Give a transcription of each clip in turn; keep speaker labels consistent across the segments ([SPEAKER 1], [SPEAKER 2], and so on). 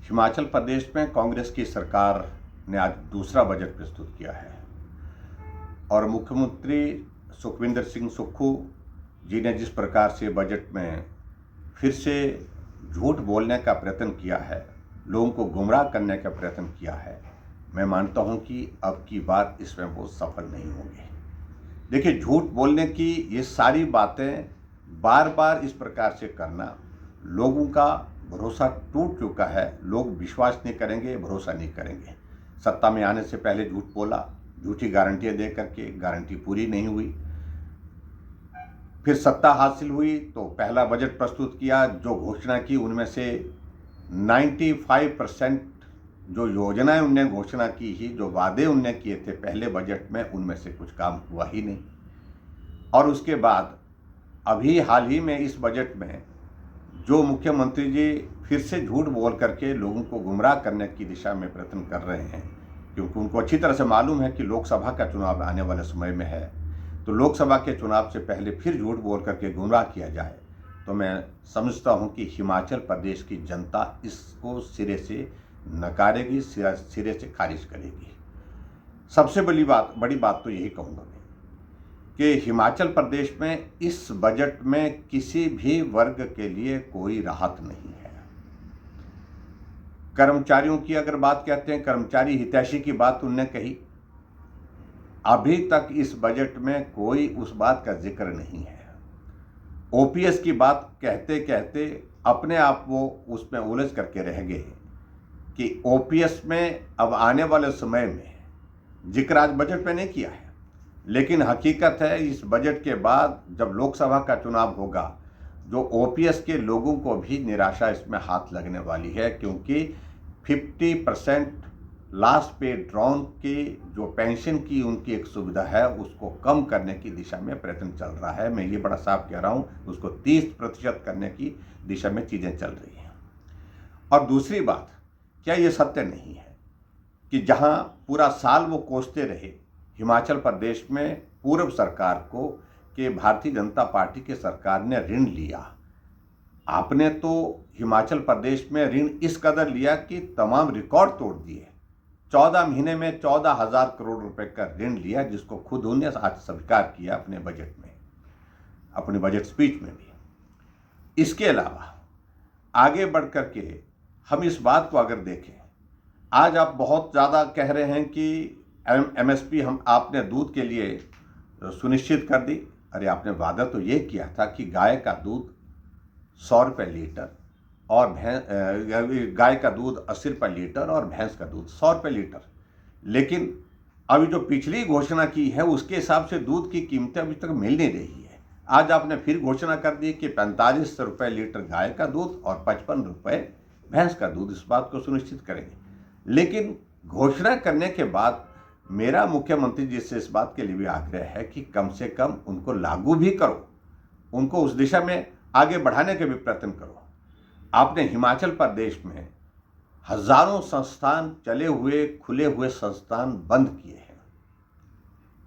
[SPEAKER 1] हिमाचल प्रदेश में कांग्रेस की सरकार ने आज दूसरा बजट प्रस्तुत किया है और मुख्यमंत्री सुखविंदर सिंह सुक्खू जी ने जिस प्रकार से बजट में फिर से झूठ बोलने का प्रयत्न किया है, लोगों को गुमराह करने का प्रयत्न किया है, मैं मानता हूं कि अब की बार इसमें वो सफल नहीं होंगे। देखिए, झूठ बोलने की ये सारी बातें बार बार इस प्रकार से करना, लोगों का भरोसा टूट चुका है। लोग विश्वास नहीं करेंगे, भरोसा नहीं करेंगे। सत्ता में आने से पहले झूठ बोला, झूठी गारंटियां दे करके गारंटी पूरी नहीं हुई। फिर सत्ता हासिल हुई तो पहला बजट प्रस्तुत किया, जो घोषणा की उनमें से 95% जो योजनाएं उनने घोषणा की ही, जो वादे उनने किए थे पहले बजट में, उनमें से कुछ काम हुआ ही नहीं। और उसके बाद अभी हाल ही में इस बजट में जो मुख्यमंत्री जी फिर से झूठ बोल करके लोगों को गुमराह करने की दिशा में प्रयत्न कर रहे हैं, क्योंकि उनको अच्छी तरह से मालूम है कि लोकसभा का चुनाव आने वाले समय में है, तो लोकसभा के चुनाव से पहले फिर झूठ बोल करके गुमराह किया जाए, तो मैं समझता हूं कि हिमाचल प्रदेश की जनता इसको सिरे से नकारेगी, सिरे से खारिज करेगी। सबसे बड़ी बात तो यही कहूँगा मैं कि हिमाचल प्रदेश में इस बजट में किसी भी वर्ग के लिए कोई राहत नहीं है। कर्मचारियों की अगर बात कहते हैं, कर्मचारी हितैषी की बात उनने कही, अभी तक इस बजट में कोई उस बात का जिक्र नहीं है। ओपीएस की बात कहते कहते अपने आप वो उसमें उलझ करके रह गए कि ओपीएस में अब आने वाले समय में जिक्र आज बजट में नहीं किया है, लेकिन हकीकत है इस बजट के बाद जब लोकसभा का चुनाव होगा, जो ओपीएस के लोगों को भी निराशा इसमें हाथ लगने वाली है, क्योंकि 50% लास्ट पे ड्रॉन की जो पेंशन की उनकी एक सुविधा है, उसको कम करने की दिशा में प्रयत्न चल रहा है। मैं ये बड़ा साफ कह रहा हूँ, उसको 30% करने की दिशा में चीज़ें चल रही हैं। और दूसरी बात, क्या ये सत्य नहीं है कि जहाँ पूरा साल वो कोसते रहे हिमाचल प्रदेश में पूर्व सरकार को कि भारतीय जनता पार्टी की सरकार ने ऋण लिया। आपने तो हिमाचल प्रदेश में ऋण इस कदर लिया कि तमाम रिकॉर्ड तोड़ दिए। 14 महीने में 14,000 करोड़ रुपए का ऋण लिया, जिसको खुद उन्होंने आज स्वीकार किया अपने बजट में, अपने बजट स्पीच में भी। इसके अलावा आगे बढ़ करके हम इस बात को अगर देखें, आज आप बहुत ज़्यादा कह रहे हैं कि एमएसपी हम आपने दूध के लिए सुनिश्चित कर दी। अरे, आपने वादा तो ये किया था कि गाय का दूध 100 रुपये लीटर और गाय का दूध 80 रुपये लीटर और भैंस का दूध 100 रुपये लीटर, लेकिन अभी जो पिछली घोषणा की है उसके हिसाब से दूध की कीमतें अभी तक मिल नहीं रही है। आज आपने फिर घोषणा कर दी कि 45 रुपये लीटर गाय का दूध और 55 रुपये भैंस का दूध, इस बात को सुनिश्चित करेंगे। लेकिन घोषणा करने के बाद मेरा मुख्यमंत्री जी से इस बात के लिए भी आग्रह है कि कम से कम उनको लागू भी करो, उनको उस दिशा में आगे बढ़ाने के भी प्रयत्न करो। आपने हिमाचल प्रदेश में हजारों संस्थान चले हुए, खुले हुए संस्थान बंद किए हैं,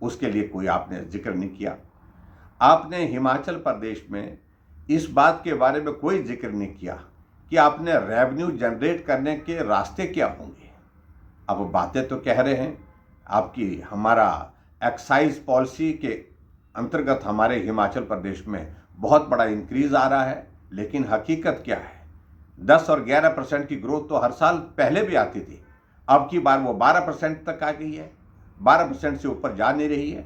[SPEAKER 1] उसके लिए कोई आपने जिक्र नहीं किया। आपने हिमाचल प्रदेश में इस बात के बारे में कोई जिक्र नहीं किया कि आपने रेवेन्यू जनरेट करने के रास्ते क्या होंगे। अब बातें तो कह रहे हैं आपकी, हमारा एक्साइज पॉलिसी के अंतर्गत हमारे हिमाचल प्रदेश में बहुत बड़ा इंक्रीज आ रहा है, लेकिन हकीकत क्या है? 10 और 11% की ग्रोथ तो हर साल पहले भी आती थी, अब की बार वो 12% तक आ गई है, 12% से ऊपर जा नहीं रही है।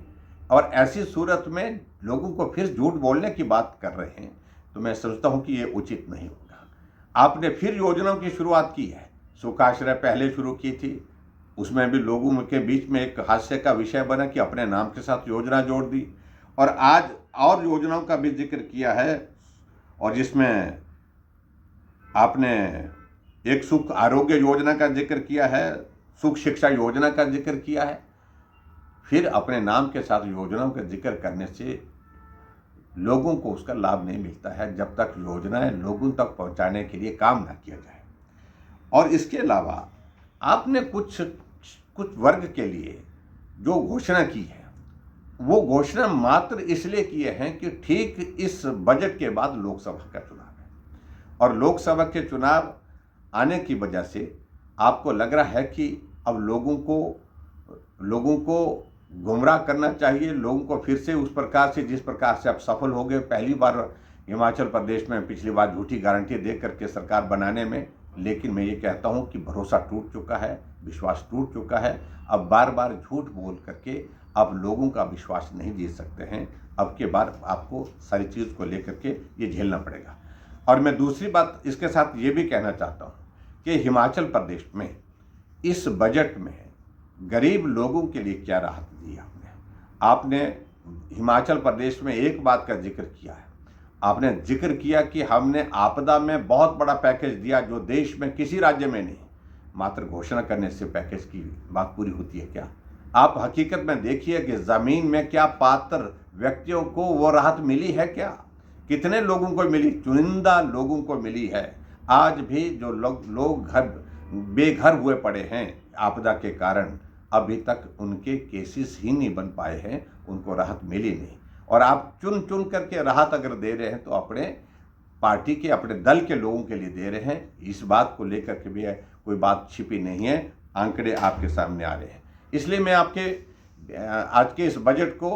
[SPEAKER 1] और ऐसी सूरत में लोगों को फिर झूठ बोलने की बात कर रहे हैं, तो मैं समझता हूँ कि ये उचित नहीं होगा। आपने फिर योजनाओं की शुरुआत की है, सुखाश्रय पहले शुरू की थी, उसमें भी लोगों के बीच में एक हास्य का विषय बना कि अपने नाम के साथ योजना जोड़ दी, और आज और योजनाओं का भी जिक्र किया है, और जिसमें आपने एक सुख आरोग्य योजना का जिक्र किया है, सुख शिक्षा योजना का जिक्र किया है। फिर अपने नाम के साथ योजनाओं का जिक्र करने से लोगों को उसका लाभ नहीं मिलता है, जब तक योजनाएं लोगों तक पहुंचाने के लिए काम ना किया जाए। और इसके अलावा आपने कुछ वर्ग के लिए जो घोषणा की है, वो घोषणा मात्र इसलिए किए हैं कि ठीक इस बजट के बाद लोकसभा का चुनाव है, और लोकसभा के चुनाव आने की वजह से आपको लग रहा है कि अब लोगों को गुमराह करना चाहिए, लोगों को फिर से उस प्रकार से जिस प्रकार से आप सफल हो गए पहली बार हिमाचल प्रदेश में पिछली बार झूठी गारंटी दे करके सरकार बनाने में। लेकिन मैं ये कहता हूँ कि भरोसा टूट चुका है, विश्वास टूट चुका है। अब बार बार झूठ बोल करके अब लोगों का विश्वास नहीं जीत सकते हैं। अब के बार आपको सारी चीज़ को लेकर के ये झेलना पड़ेगा। और मैं दूसरी बात इसके साथ ये भी कहना चाहता हूँ कि हिमाचल प्रदेश में इस बजट में गरीब लोगों के लिए क्या राहत दी आपने हिमाचल प्रदेश में एक बात का जिक्र किया है, आपने जिक्र किया कि हमने आपदा में बहुत बड़ा पैकेज दिया जो देश में किसी राज्य में नहीं। मात्र घोषणा करने से पैकेज की बात पूरी होती है क्या? आप हकीकत में देखिए कि ज़मीन में क्या पात्र व्यक्तियों को वो राहत मिली है क्या? कितने लोगों को मिली? चुनिंदा लोगों को मिली है। आज भी जो लोग बेघर हुए पड़े हैं आपदा के कारण, अभी तक उनके केसेस ही नहीं बन पाए हैं, उनको राहत मिली नहीं। और आप चुन चुन करके राहत अगर दे रहे हैं तो अपने पार्टी के, अपने दल के लोगों के लिए दे रहे हैं। इस बात को लेकर के भी कोई बात छिपी नहीं है, आंकड़े आपके सामने आ रहे हैं। इसलिए मैं आपके आज के इस बजट को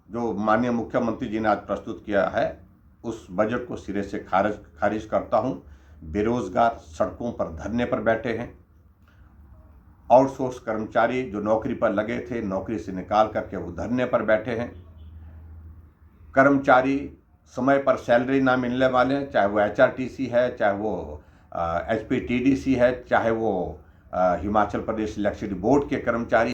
[SPEAKER 1] जो माननीय मुख्यमंत्री जी ने आज प्रस्तुत किया है, उस बजट को सिरे से खारिज करता हूँ। बेरोजगार सड़कों पर धरने पर बैठे हैं, आउटसोर्स कर्मचारी जो नौकरी पर लगे थे नौकरी से निकाल करके वो धरने पर बैठे हैं, कर्मचारी समय पर सैलरी ना मिलने वाले हैं, चाहे वो HRTC है, चाहे वो HPTDC है, चाहे वो हिमाचल प्रदेश इलेक्ट्रिसिटी बोर्ड के कर्मचारी